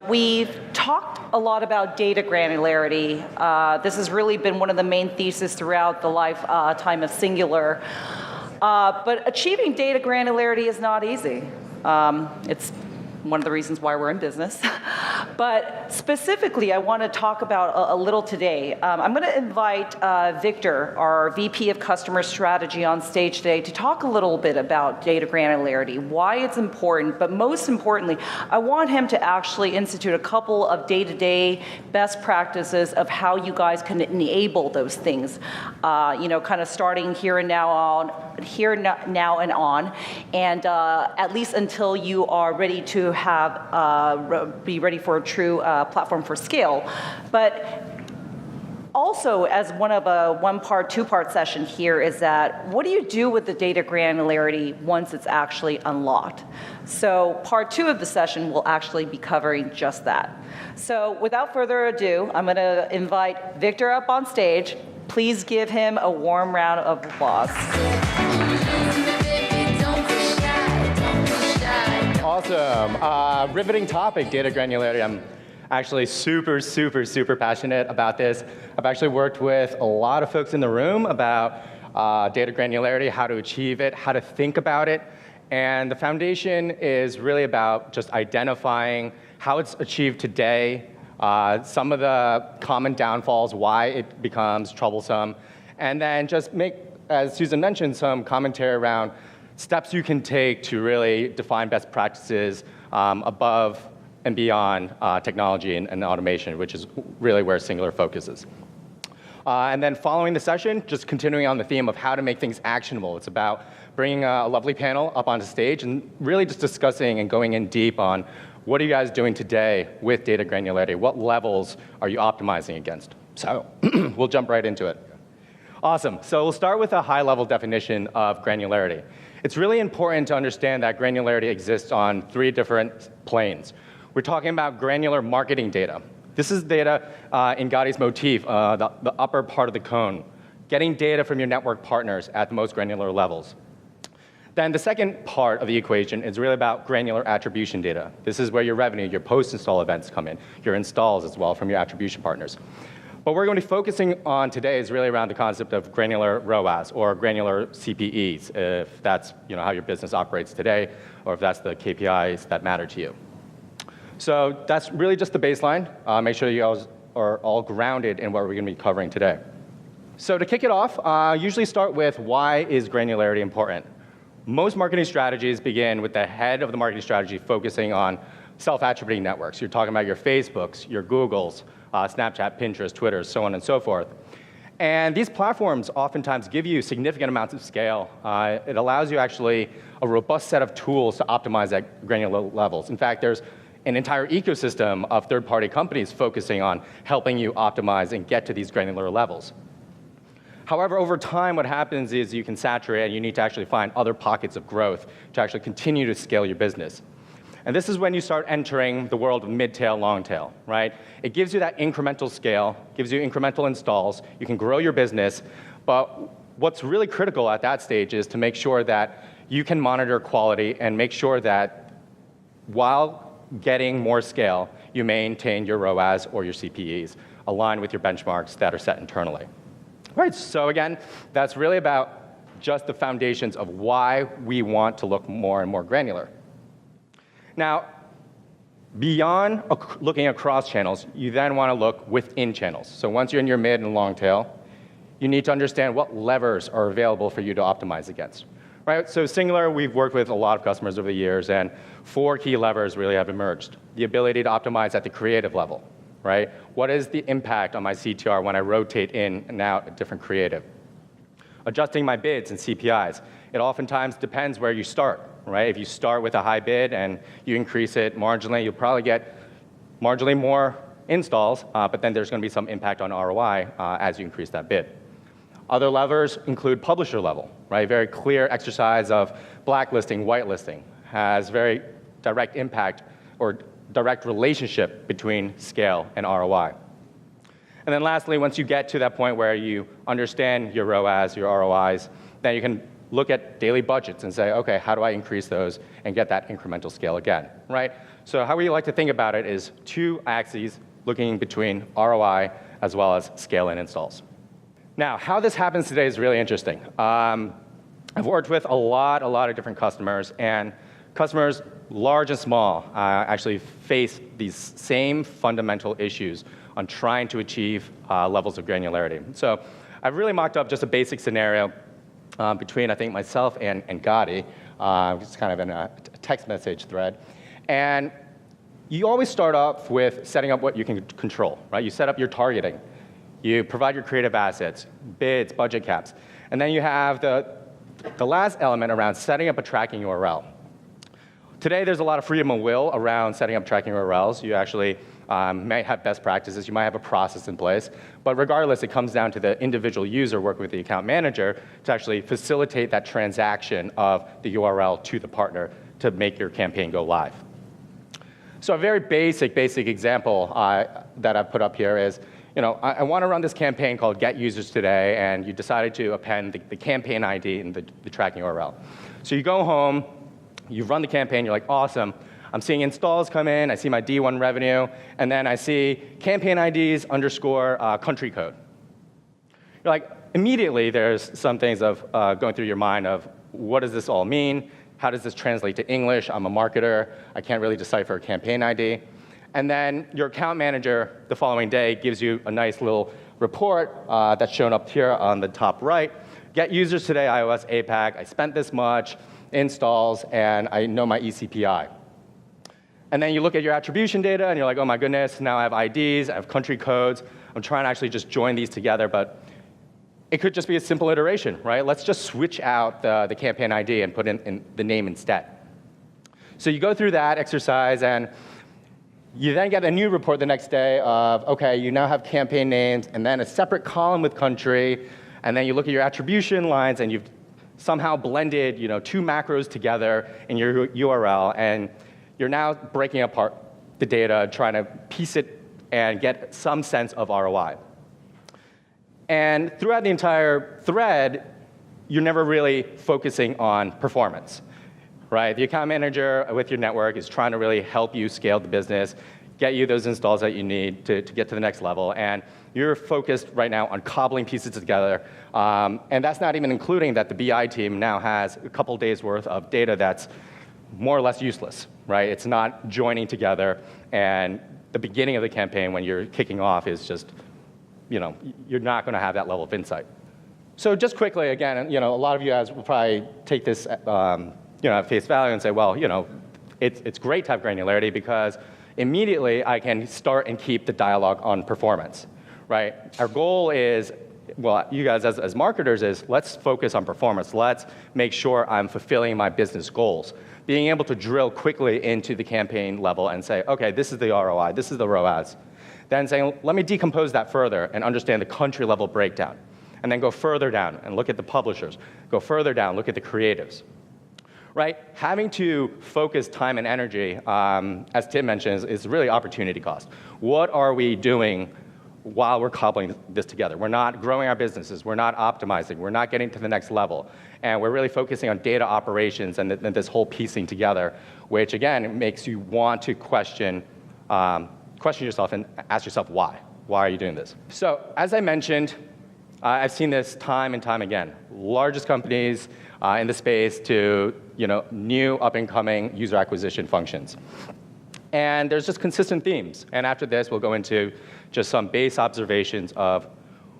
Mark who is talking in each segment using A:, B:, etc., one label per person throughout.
A: We've talked a lot about data granularity. This has really been one of the main theses throughout the lifetime of Singular. But achieving data granularity is not easy. It's one of the reasons why we're in business. But specifically, I want to talk about a little today. I'm going to invite Victor, our VP of Customer Strategy, on stage today to talk a little bit about data granularity, why it's important, but most importantly, I want him to actually institute a couple of day-to-day best practices of how you guys can enable those things, kind of starting here and now and on, and at least until you are ready to be ready for a true platform for scale. But also, as one of a one-part, two-part session here is that what do you do with the data granularity once it's actually unlocked? So part two of the session will actually be covering just that. So without further ado, I'm going to invite Victor up on stage. Please give him a warm round of applause.
B: Awesome. Riveting topic, data granularity. I'm actually super passionate about this. I've actually worked with a lot of folks in the room about data granularity, how to achieve it, how to think about it. And the foundation is really about just identifying how it's achieved today, some of the common downfalls, why it becomes troublesome, and then just make, as Susan mentioned, some commentary around steps you can take to really define best practices above and beyond technology and automation, which is really where Singular focuses. And then following the session, just continuing on the theme of how to make things actionable. It's about bringing a lovely panel up onto stage and really just discussing and going in deep on what are you guys doing today with data granularity? What levels are you optimizing against? So we'll jump right into it. Awesome. So we'll start with a high-level definition of granularity. It's really important to understand that granularity exists on three different planes. We're talking about granular marketing data. This is data in Gaudi's motif, the upper part of the cone, getting data from your network partners at the most granular levels. Then the second part of the equation is really about granular attribution data. This is where your revenue, your post-install events come in, your installs as well from your attribution partners. What we're going to be focusing on today is really around the concept of granular ROAS, or granular CPEs, if that's how your business operates today, or if that's the KPIs that matter to you. So that's really just the baseline. Make sure you guys are all grounded in what we're going to be covering today. So to kick it off, usually start with why is granularity important? Most marketing strategies begin with the head of the marketing strategy focusing on self-attributing networks. You're talking about your Facebooks, your Googles, Snapchat, Pinterest, Twitter, so on and so forth. And these platforms oftentimes give you significant amounts of scale. It allows you actually a robust set of tools to optimize at granular levels. In fact, there's an entire ecosystem of third-party companies focusing on helping you optimize and get to these granular levels. However, over time, what happens is you can saturate and you need to actually find other pockets of growth to actually continue to scale your business. And this is when you start entering the world of mid-tail, long-tail, right? It gives you that incremental scale, gives you incremental installs, you can grow your business, but what's really critical at that stage is to make sure that you can monitor quality and make sure that while getting more scale, you maintain your ROAS or your CPEs aligned with your benchmarks that are set internally. Right, so again, that's really about just the foundations of why we want to look more and more granular. Now, beyond looking across channels, you then want to look within channels. So once you're in your mid and long tail, you need to understand what levers are available for you to optimize against. Right? So Singular, we've worked with a lot of customers over the years, and 4 key levers really have emerged. The ability to optimize at the creative level. Right? What is the impact on my CTR when I rotate in and out a different creative? Adjusting my bids and CPIs. It oftentimes depends where you start, right? If you start with a high bid and you increase it marginally, you'll probably get marginally more installs, but then there's going to be some impact on ROI as you increase that bid. Other levers include publisher level, right? Very clear exercise of blacklisting, whitelisting has very direct impact or direct relationship between scale and ROI. And then lastly, once you get to that point where you understand your ROAS, your ROIs, then you can look at daily budgets and say, okay, how do I increase those and get that incremental scale again, right? So how we like to think about it is two axes looking between ROI as well as scale and installs. Now, how this happens today is really interesting. I've worked with a lot of different customers, and customers, large and small, actually face these same fundamental issues on trying to achieve levels of granularity. So I've really mocked up just a basic scenario between, I think, myself and Gotti. It's kind of in a text message thread. And you always start off with setting up what you can control, right? You set up your targeting. You provide your creative assets, bids, budget caps. And then you have the last element around setting up a tracking URL. Today, there's a lot of freedom of will around setting up tracking URLs. You actually may have best practices. You might have a process in place. But regardless, it comes down to the individual user working with the account manager to actually facilitate that transaction of the URL to the partner to make your campaign go live. So a very basic example that I've put up here is, I want to run this campaign called Get Users Today, and you decided to append the campaign ID in the tracking URL. So you go home, you run the campaign, you're like, awesome. I'm seeing installs come in, I see my D1 revenue, and then I see campaign IDs underscore country code. You're like, immediately there's some things of going through your mind of, what does this all mean? How does this translate to English? I'm a marketer. I can't really decipher a campaign ID. And then your account manager the following day gives you a nice little report that's shown up here on the top right. Get users today, iOS, APAC. I spent this much, installs, and I know my eCPI. And then you look at your attribution data, and you're like, oh my goodness, now I have IDs, I have country codes. I'm trying to actually just join these together, but it could just be a simple iteration, right? Let's just switch out the campaign ID and put in the name instead. So you go through that exercise, and you then get a new report the next day of, okay, you now have campaign names, and then a separate column with country, and then you look at your attribution lines, and you've somehow blended two macros together in your URL, and you're now breaking apart the data, trying to piece it and get some sense of ROI. And throughout the entire thread, you're never really focusing on performance, right? The account manager with your network is trying to really help you scale the business, get you those installs that you need to get to the next level. And you're focused right now on cobbling pieces together. And that's not even including that the BI team now has a couple days worth of data that's more or less useless, right? It's not joining together. And the beginning of the campaign when you're kicking off is just, you're not going to have that level of insight. So just quickly, again, a lot of you guys will probably take this at face value and say, well, it's great to have granularity because immediately I can start and keep the dialogue on performance, right? Our goal is, well, you guys as marketers is, let's focus on performance. Let's make sure I'm fulfilling my business goals. Being able to drill quickly into the campaign level and say, okay, this is the ROI, this is the ROAS. Then saying, let me decompose that further and understand the country level breakdown. And then go further down and look at the publishers. Go further down, look at the creatives. Right? Having to focus time and energy, as Tim mentioned, is really opportunity cost. What are we doing while we're cobbling this together? We're not growing our businesses. We're not optimizing. We're not getting to the next level. And we're really focusing on data operations and this whole piecing together, which, again, makes you want to question yourself and ask yourself why. Why are you doing this? So as I mentioned, I've seen this time and time again. Largest companies in the space to new up-and-coming user acquisition functions. And there's just consistent themes. And after this, we'll go into just some base observations of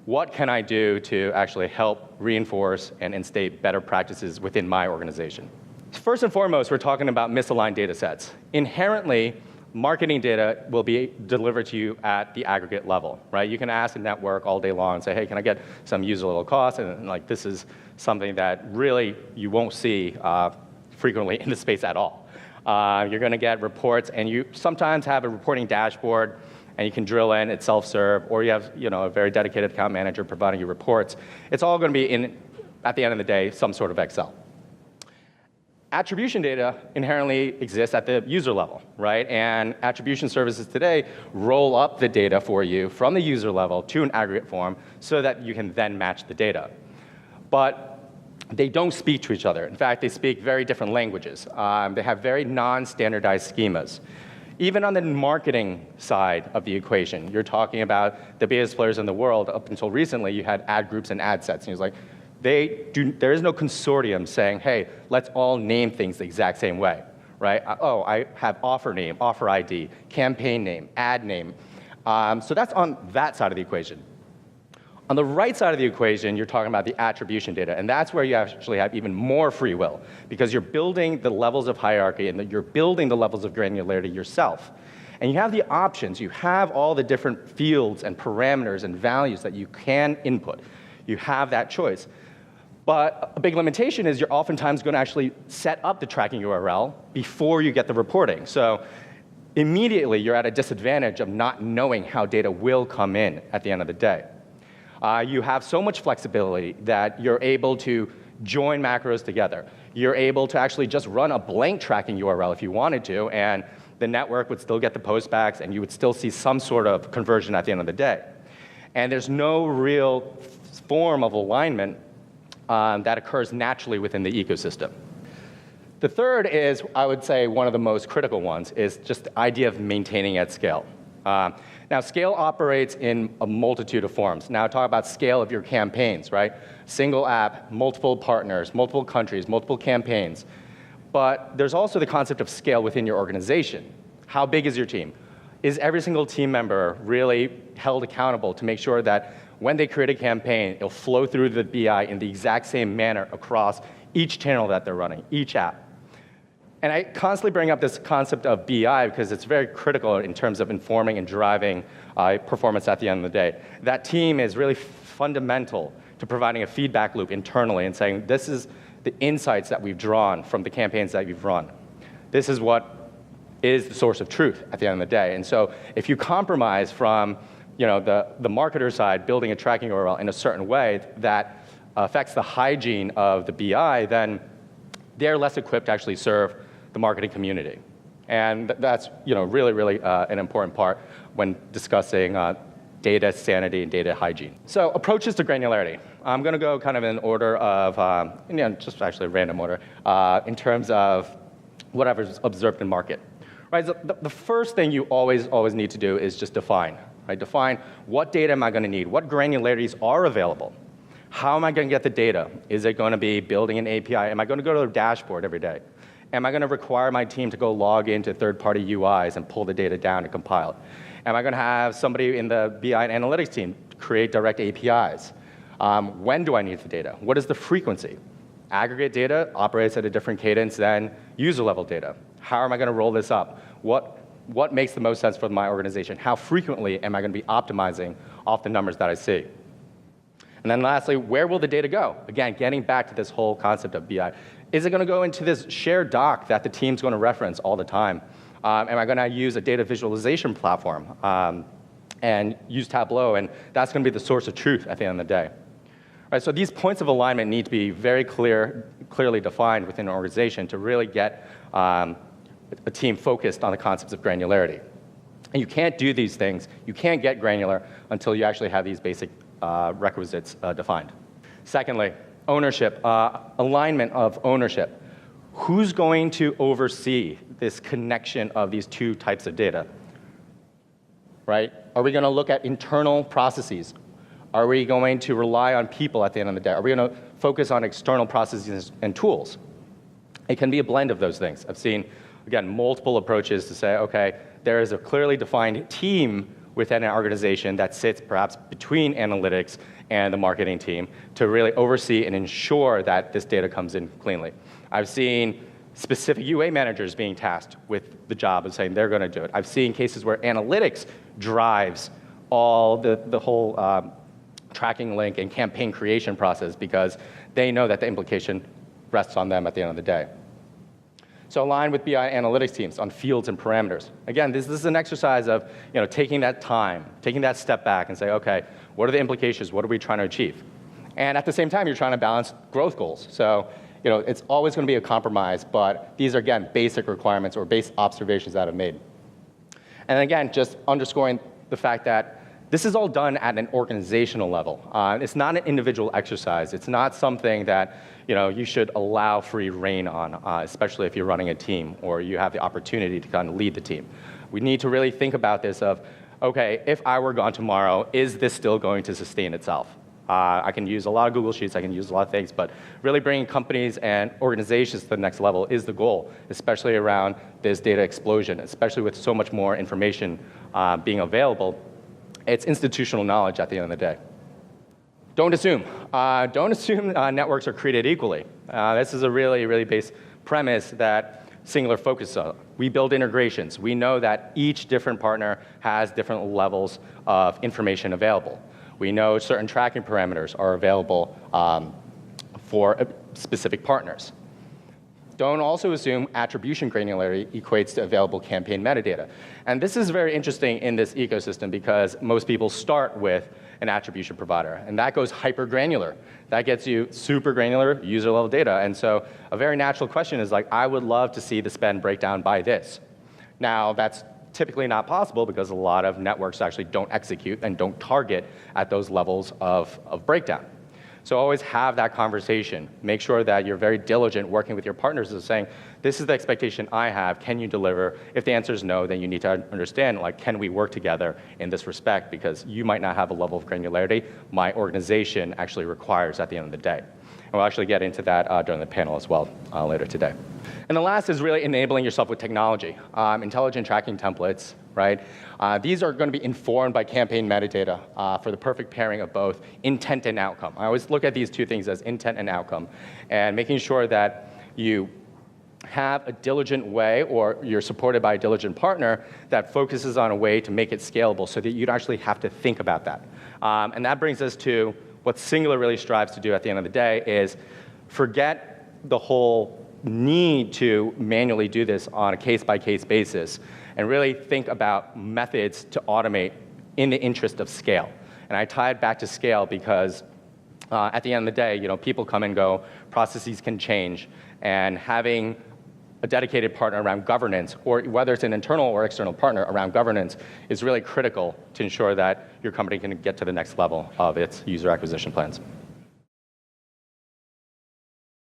B: what can I do to actually help reinforce and instate better practices within my organization. First and foremost, we're talking about misaligned data sets. Inherently, marketing data will be delivered to you at the aggregate level, right? You can ask a network all day long and say, hey, can I get some user level costs? And this is something that really you won't see frequently in the space at all. You're going to get reports, and you sometimes have a reporting dashboard, and you can drill in, it's self-serve, or you have a very dedicated account manager providing you reports. It's all going to be in, at the end of the day, some sort of Excel. Attribution data inherently exists at the user level, right? And attribution services today roll up the data for you from the user level to an aggregate form so that you can then match the data. But they don't speak to each other. In fact, they speak very different languages. They have very non-standardized schemas. Even on the marketing side of the equation, you're talking about the biggest players in the world. Up until recently, you had ad groups and ad sets. And he was like, there is no consortium saying, hey, let's all name things the exact same way, right? Oh, I have offer name, offer ID, campaign name, ad name. So that's on that side of the equation. On the right side of the equation, you're talking about the attribution data, and that's where you actually have even more free will, because you're building the levels of hierarchy and you're building the levels of granularity yourself. And you have the options, you have all the different fields and parameters and values that you can input. You have that choice. But a big limitation is you're oftentimes going to actually set up the tracking URL before you get the reporting. So immediately you're at a disadvantage of not knowing how data will come in at the end of the day. You have so much flexibility that you're able to join macros together. You're able to actually just run a blank tracking URL if you wanted to, and the network would still get the postbacks, and you would still see some sort of conversion at the end of the day. And there's no real form of alignment that occurs naturally within the ecosystem. The third is, I would say, one of the most critical ones, is just the idea of maintaining at scale. Now, scale operates in a multitude of forms. Now, talk about scale of your campaigns, right? Single app, multiple partners, multiple countries, multiple campaigns. But there's also the concept of scale within your organization. How big is your team? Is every single team member really held accountable to make sure that when they create a campaign, it'll flow through the BI in the exact same manner across each channel that they're running, each app? And I constantly bring up this concept of BI because it's very critical in terms of informing and driving performance at the end of the day. That team is really fundamental to providing a feedback loop internally and saying, this is the insights that we've drawn from the campaigns that you've run. This is what is the source of truth at the end of the day. And so if you compromise from the marketer side, building a tracking URL in a certain way that affects the hygiene of the BI, then they're less equipped to actually serve the marketing community. And that's really, really an important part when discussing data sanity and data hygiene. So approaches to granularity. I'm going to go kind of in order of, just actually a random order, in terms of whatever's observed in market. Right, so the first thing you always need to do is just define. Right? Define what data am I going to need, what granularities are available. How am I going to get the data? Is it going to be building an API? Am I going to go to a dashboard every day? Am I going to require my team to go log into third-party UIs and pull the data down and compile it? Am I going to have somebody in the BI and analytics team create direct APIs? When do I need the data? What is the frequency? Aggregate data operates at a different cadence than user-level data. How am I going to roll this up? What makes the most sense for my organization? How frequently am I going to be optimizing off the numbers that I see? And then lastly, where will the data go? Again, getting back to this whole concept of BI. Is it going to go into this shared doc that the team's going to reference all the time? Am I going to use a data visualization platform and use Tableau? And that's going to be the source of truth at the end of the day. Right, so these points of alignment need to be very clearly defined within an organization to really get a team focused on the concepts of granularity. And you can't do these things, you can't get granular until you actually have these basic requisites defined. Secondly, ownership, alignment of ownership. Who's going to oversee this connection of these two types of data? Right? Are we going to look at internal processes? Are we going to rely on people at the end of the day? Are we going to focus on external processes and tools? It can be a blend of those things. I've seen, again, multiple approaches to say, okay, there is a clearly defined team within an organization that sits perhaps between analytics and the marketing team to really oversee and ensure that this data comes in cleanly. I've seen specific UA managers being tasked with the job of saying they're going to do it. I've seen cases where analytics drives all the whole tracking link and campaign creation process because they know that the implication rests on them at the end of the day. So align with BI analytics teams on fields and parameters. Again, this is an exercise of taking that time, taking that step back and say, okay, what are the implications? What are we trying to achieve? And at the same time, you're trying to balance growth goals. So it's always going to be a compromise, but these are, again, basic requirements or base observations that I've made. And again, just underscoring the fact that This is all done at an organizational level. It's not an individual exercise. It's not something that you should allow free reign on, especially if you're running a team or you have the opportunity to kind of lead the team. We need to really think about this of, okay, if I were gone tomorrow, is this still going to sustain itself? I can use a lot of Google Sheets, I can use a lot of things, but really bringing companies and organizations to the next level is the goal, especially around this data explosion, especially with so much more information being available. It's institutional knowledge at the end of the day. Don't assume. Don't assume networks are created equally. This is a really, really base premise that Singular focuses on. We build integrations. We know that each different partner has different levels of information available. We know certain tracking parameters are available for specific partners. Don't also assume attribution granularity equates to available campaign metadata. And this is very interesting in this ecosystem because most people start with an attribution provider, and that goes hyper granular. That gets you super granular user level data. And so a very natural question is like, I would love to see the spend breakdown by this. Now, that's typically not possible because a lot of networks actually don't execute and don't target at those levels of breakdown. So always have that conversation. Make sure that you're very diligent working with your partners and saying, this is the expectation I have, can you deliver? If the answer is no, then you need to understand, like, can we work together in this respect? Because you might not have a level of granularity my organization actually requires at the end of the day. And we'll actually get into that during the panel as well later today. And the last is really enabling yourself with technology. Intelligent tracking templates, right? These are going to be informed by campaign metadata for the perfect pairing of both intent and outcome. I always look at these two things as intent and outcome, and making sure that you have a diligent way, or you're supported by a diligent partner that focuses on a way to make it scalable so that you'd actually have to think about that. And that brings us to what Singular really strives to do at the end of the day is forget the whole need to manually do this on a case-by-case basis and really think about methods to automate in the interest of scale. And I tie it back to scale because at the end of the day, people come and go, processes can change, and having a dedicated partner around governance, or whether it's an internal or external partner around governance, is really critical to ensure that your company can get to the next level of its user acquisition plans.